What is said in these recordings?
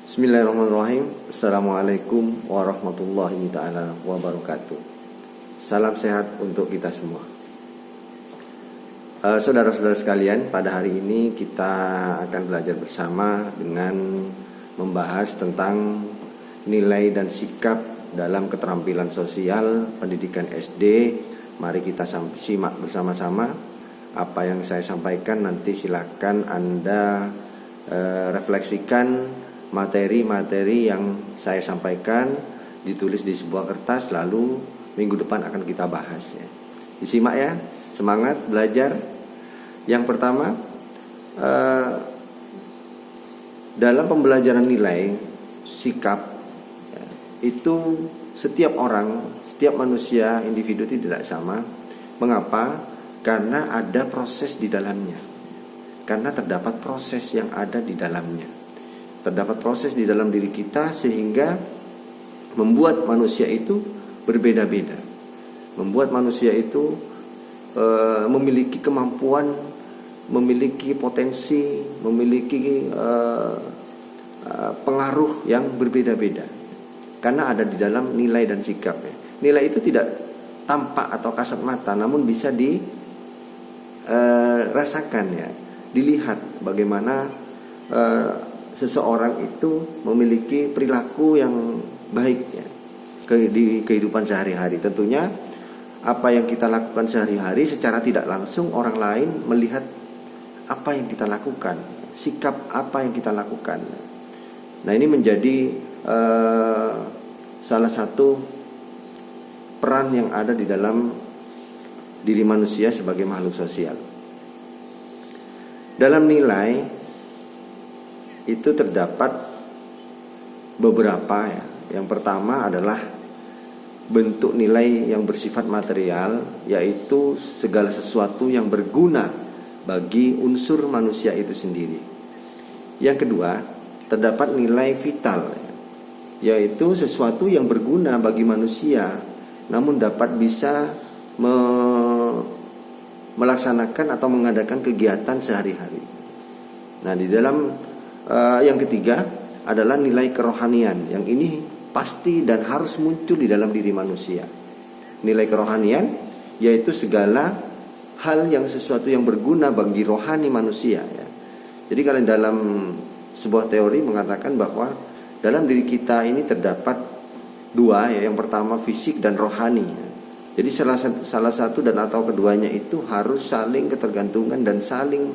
Bismillahirrahmanirrahim. Assalamualaikum warahmatullahi ta'ala wabarakatuh. Salam sehat untuk kita semua. Saudara-saudara sekalian, pada hari ini kita akan belajar bersama dengan membahas tentang nilai dan sikap dalam keterampilan sosial pendidikan SD. Mari kita simak bersama-sama apa yang saya sampaikan. Nanti silakan Anda refleksikan materi-materi yang saya sampaikan, ditulis di sebuah kertas, lalu minggu depan akan kita bahas ya. Disimak ya, semangat belajar. Yang pertama, dalam pembelajaran nilai sikap ya, itu setiap orang, setiap manusia, individu tidak sama. Mengapa? Karena ada proses di dalamnya. Karena terdapat proses yang ada di dalamnya. Terdapat proses di dalam diri kita sehingga membuat manusia itu berbeda-beda. Membuat manusia itu memiliki kemampuan, memiliki potensi, memiliki pengaruh yang berbeda-beda. Karena ada di dalam nilai dan sikap ya. Nilai itu tidak tampak atau kasat mata, namun bisa dirasakan ya, dilihat bagaimana seseorang itu memiliki perilaku yang baik ya, di kehidupan sehari-hari. Tentunya apa yang kita lakukan sehari-hari secara tidak langsung orang lain melihat apa yang kita lakukan, sikap apa yang kita lakukan. Nah, ini menjadi salah satu peran yang ada di dalam diri manusia sebagai makhluk sosial. Dalam nilai itu terdapat beberapa ya. Yang pertama adalah bentuk nilai yang bersifat material, yaitu segala sesuatu yang berguna bagi unsur manusia itu sendiri. Yang kedua, terdapat nilai vital ya, yaitu sesuatu yang berguna bagi manusia namun dapat bisa melaksanakan atau mengadakan kegiatan sehari-hari. Nah, di dalam yang ketiga adalah nilai kerohanian. Yang ini pasti dan harus muncul di dalam diri manusia. Nilai kerohanian yaitu segala hal yang sesuatu yang berguna bagi rohani manusia ya. Jadi kalau dalam sebuah teori mengatakan bahwa dalam diri kita ini terdapat dua ya. Yang pertama fisik dan rohani ya. Jadi salah satu dan atau keduanya itu harus saling ketergantungan dan saling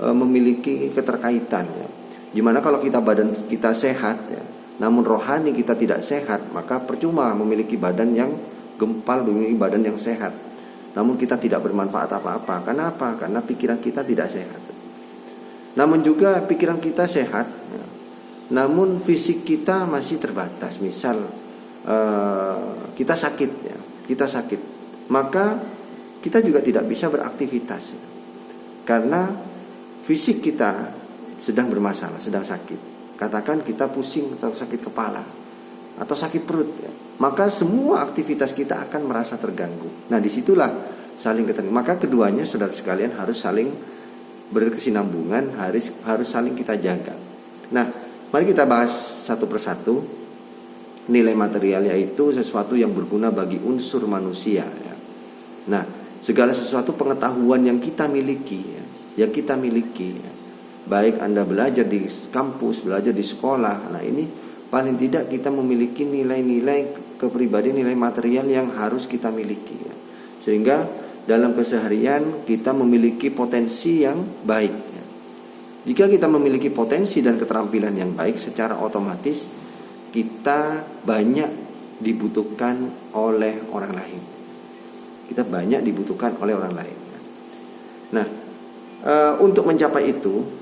memiliki keterkaitan ya. Gimana kalau badan kita sehat ya, namun rohani kita tidak sehat, maka percuma memiliki badan yang gempal, memiliki badan yang sehat, namun kita tidak bermanfaat apa-apa. Kenapa? Karena pikiran kita tidak sehat. Namun juga pikiran kita sehat ya, namun fisik kita masih terbatas. Misal kita sakit ya, maka kita juga tidak bisa beraktivitas ya, karena fisik kita sedang bermasalah, sedang sakit. Katakan kita pusing atau sakit kepala atau sakit perut ya, maka semua aktivitas kita akan merasa terganggu. Nah, disitulah saling ketemu. Maka keduanya saudara sekalian harus saling berkesinambungan, harus saling kita jaga. Nah, mari kita bahas satu persatu. Nilai material yaitu sesuatu yang berguna bagi unsur manusia ya. Nah, segala sesuatu pengetahuan yang kita miliki ya, ya. Baik Anda belajar di kampus, belajar di sekolah. Nah, ini paling tidak kita memiliki nilai-nilai kepribadian, nilai material yang harus kita miliki ya. Sehingga dalam keseharian kita memiliki potensi yang baik ya. Jika kita memiliki potensi dan keterampilan yang baik, secara otomatis kita banyak dibutuhkan oleh orang lain. Kita banyak dibutuhkan oleh orang lain ya. Nah, untuk mencapai itu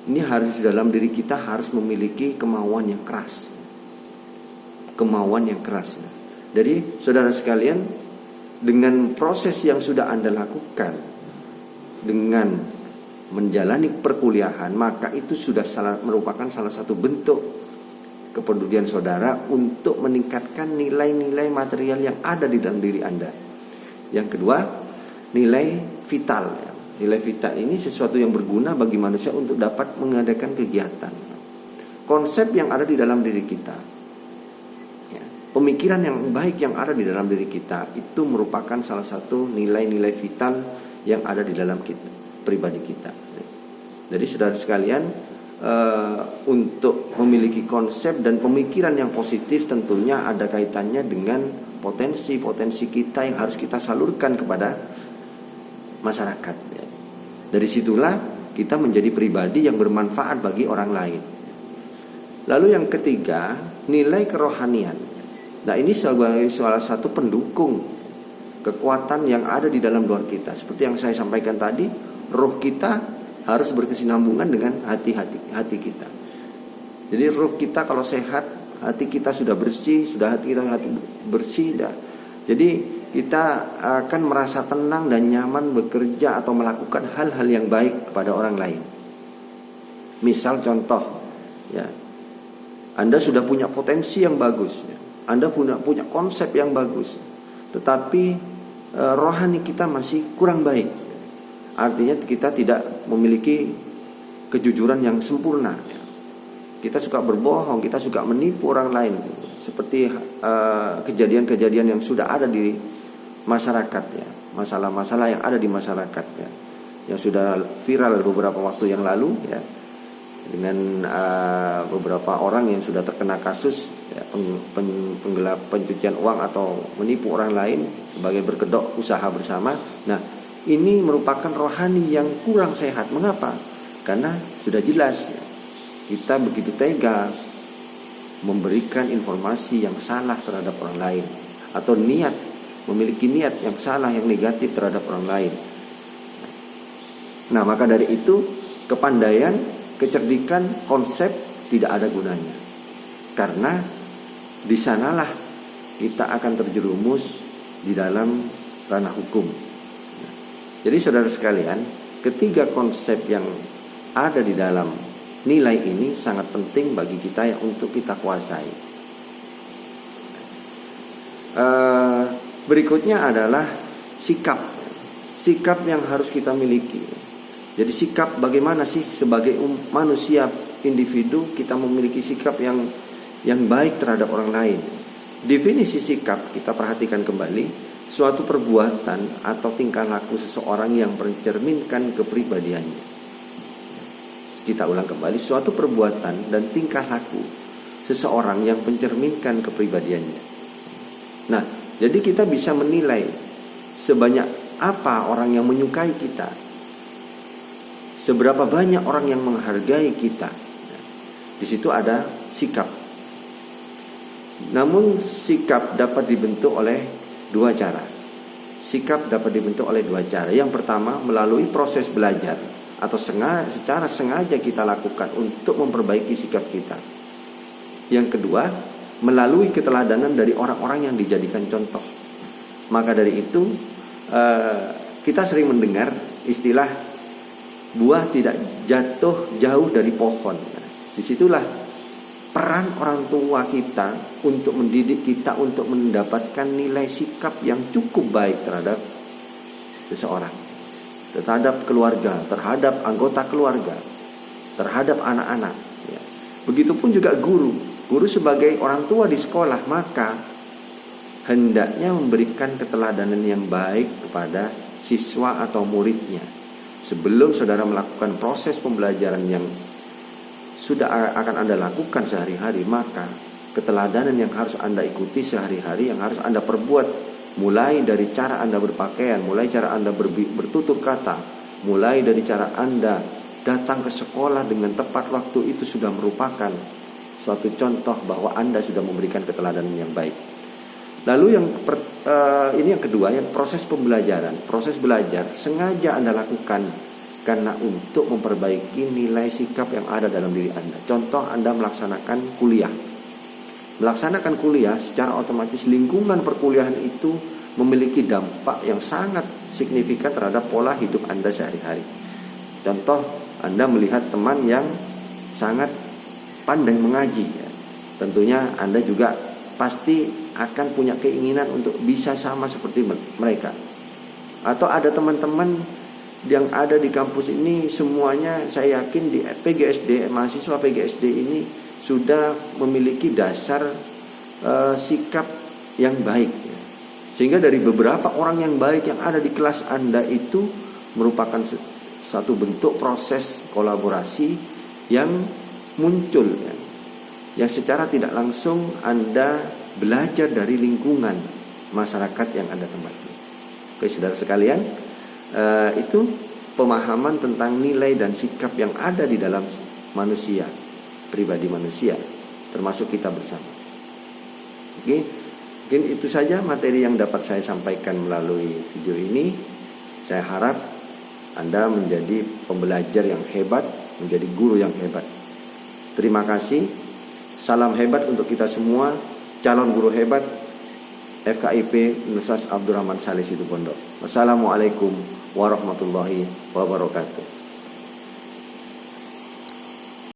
ini harus dalam diri kita harus memiliki kemauan yang keras. Kemauan yang keras. Jadi saudara sekalian, dengan proses yang sudah Anda lakukan, dengan menjalani perkuliahan, maka itu sudah merupakan salah satu bentuk kepedulian saudara untuk meningkatkan nilai-nilai material yang ada di dalam diri Anda. Yang kedua, nilai vital. Nilai vital ini sesuatu yang berguna bagi manusia untuk dapat mengadakan kegiatan. konsep yang ada di dalam diri kita, ya, pemikiran yang baik yang ada di dalam diri kita, itu merupakan salah satu nilai-nilai vital yang ada di dalam kita, pribadi kita. Jadi saudara sekalian, untuk memiliki konsep dan pemikiran yang positif tentunya ada kaitannya dengan potensi-potensi kita yang harus kita salurkan kepada masyarakat. Dari situlah kita menjadi pribadi yang bermanfaat bagi orang lain. Lalu yang ketiga, nilai kerohanian. Nah, ini sebagai salah satu pendukung kekuatan yang ada di dalam luar kita. Seperti yang saya sampaikan tadi, roh kita harus berkesinambungan dengan hati kita. Jadi roh kita kalau sehat, hati kita sudah bersih, hati bersih dah. Jadi kita akan merasa tenang dan nyaman bekerja atau melakukan hal-hal yang baik kepada orang lain. Misal contoh, ya, Anda sudah punya potensi yang bagus, ya. Anda punya konsep yang bagus, tetapi rohani kita masih kurang baik. Artinya kita tidak memiliki kejujuran yang sempurna. Kita suka berbohong, kita suka menipu orang lain. Seperti kejadian-kejadian yang sudah ada di masyarakat, ya. Masalah-masalah yang ada di masyarakat, ya, yang sudah viral beberapa waktu yang lalu, ya, dengan beberapa orang yang sudah terkena kasus, ya, pencucian uang atau menipu orang lain sebagai berkedok usaha bersama. Nah, ini merupakan rohani yang kurang sehat. Mengapa? Karena sudah jelas, ya, kita begitu tega memberikan informasi yang salah terhadap orang lain, atau memiliki niat yang salah, yang negatif terhadap orang lain. Nah, maka dari itu kepandaian, kecerdikan, konsep tidak ada gunanya, karena di sanalah kita akan terjerumus di dalam ranah hukum. Jadi saudara sekalian, ketiga konsep yang ada di dalam nilai ini sangat penting bagi kita yang untuk kita kuasai. Berikutnya adalah sikap yang harus kita miliki. Jadi sikap bagaimana sih sebagai manusia individu kita memiliki sikap yang baik terhadap orang lain. Definisi sikap kita perhatikan kembali. Suatu perbuatan atau tingkah laku seseorang yang mencerminkan kepribadiannya. Kita ulang kembali, suatu perbuatan dan tingkah laku seseorang yang mencerminkan kepribadiannya. Nah, jadi kita bisa menilai sebanyak apa orang yang menyukai kita, seberapa banyak orang yang menghargai kita. Di situ ada sikap. Namun sikap dapat dibentuk oleh dua cara. Sikap dapat dibentuk oleh dua cara. Yang pertama, melalui proses belajar atau secara sengaja kita lakukan untuk memperbaiki sikap kita. Yang kedua, melalui keteladanan dari orang-orang yang dijadikan contoh. Maka dari itu kita sering mendengar istilah buah tidak jatuh jauh dari pohon. Disitulah peran orang tua kita untuk mendidik kita untuk mendapatkan nilai sikap yang cukup baik terhadap seseorang, terhadap keluarga, terhadap anggota keluarga, terhadap anak-anak, ya. Begitupun juga guru sebagai orang tua di sekolah, maka hendaknya memberikan keteladanan yang baik kepada siswa atau muridnya. Sebelum saudara melakukan proses pembelajaran yang sudah akan Anda lakukan sehari-hari, maka keteladanan yang harus Anda ikuti sehari-hari, yang harus Anda perbuat, mulai dari cara Anda berpakaian, mulai cara Anda bertutur kata, mulai dari cara Anda datang ke sekolah dengan tepat waktu, itu sudah merupakan suatu contoh bahwa Anda sudah memberikan keteladanan yang baik. Lalu ini yang kedua, yang proses pembelajaran. Proses belajar sengaja Anda lakukan karena untuk memperbaiki nilai sikap yang ada dalam diri Anda. Contoh, Anda melaksanakan kuliah. Melaksanakan kuliah secara otomatis lingkungan perkuliahan itu memiliki dampak yang sangat signifikan terhadap pola hidup Anda sehari-hari. Contoh, Anda melihat teman yang sangat pandai mengaji, ya. Tentunya Anda juga pasti akan punya keinginan untuk bisa sama seperti mereka. Atau ada teman-teman yang ada di kampus ini, semuanya saya yakin di PGSD, mahasiswa PGSD ini sudah memiliki dasar sikap yang baik, ya. Sehingga dari beberapa orang yang baik yang ada di kelas Anda itu merupakan satu bentuk proses kolaborasi yang muncul, ya, yang secara tidak langsung Anda belajar dari lingkungan masyarakat yang Anda tempati. Oke, saudara sekalian, itu pemahaman tentang nilai dan sikap yang ada di dalam manusia, pribadi manusia, termasuk kita bersama. Oke, mungkin itu saja materi yang dapat saya sampaikan melalui video ini. Saya harap Anda menjadi pembelajar yang hebat, menjadi guru yang hebat. Terima kasih. Salam hebat untuk kita semua, calon guru hebat FKIP Universitas Abdurrahman Saleh Situbondo. Wassalamualaikum warahmatullahi wabarakatuh.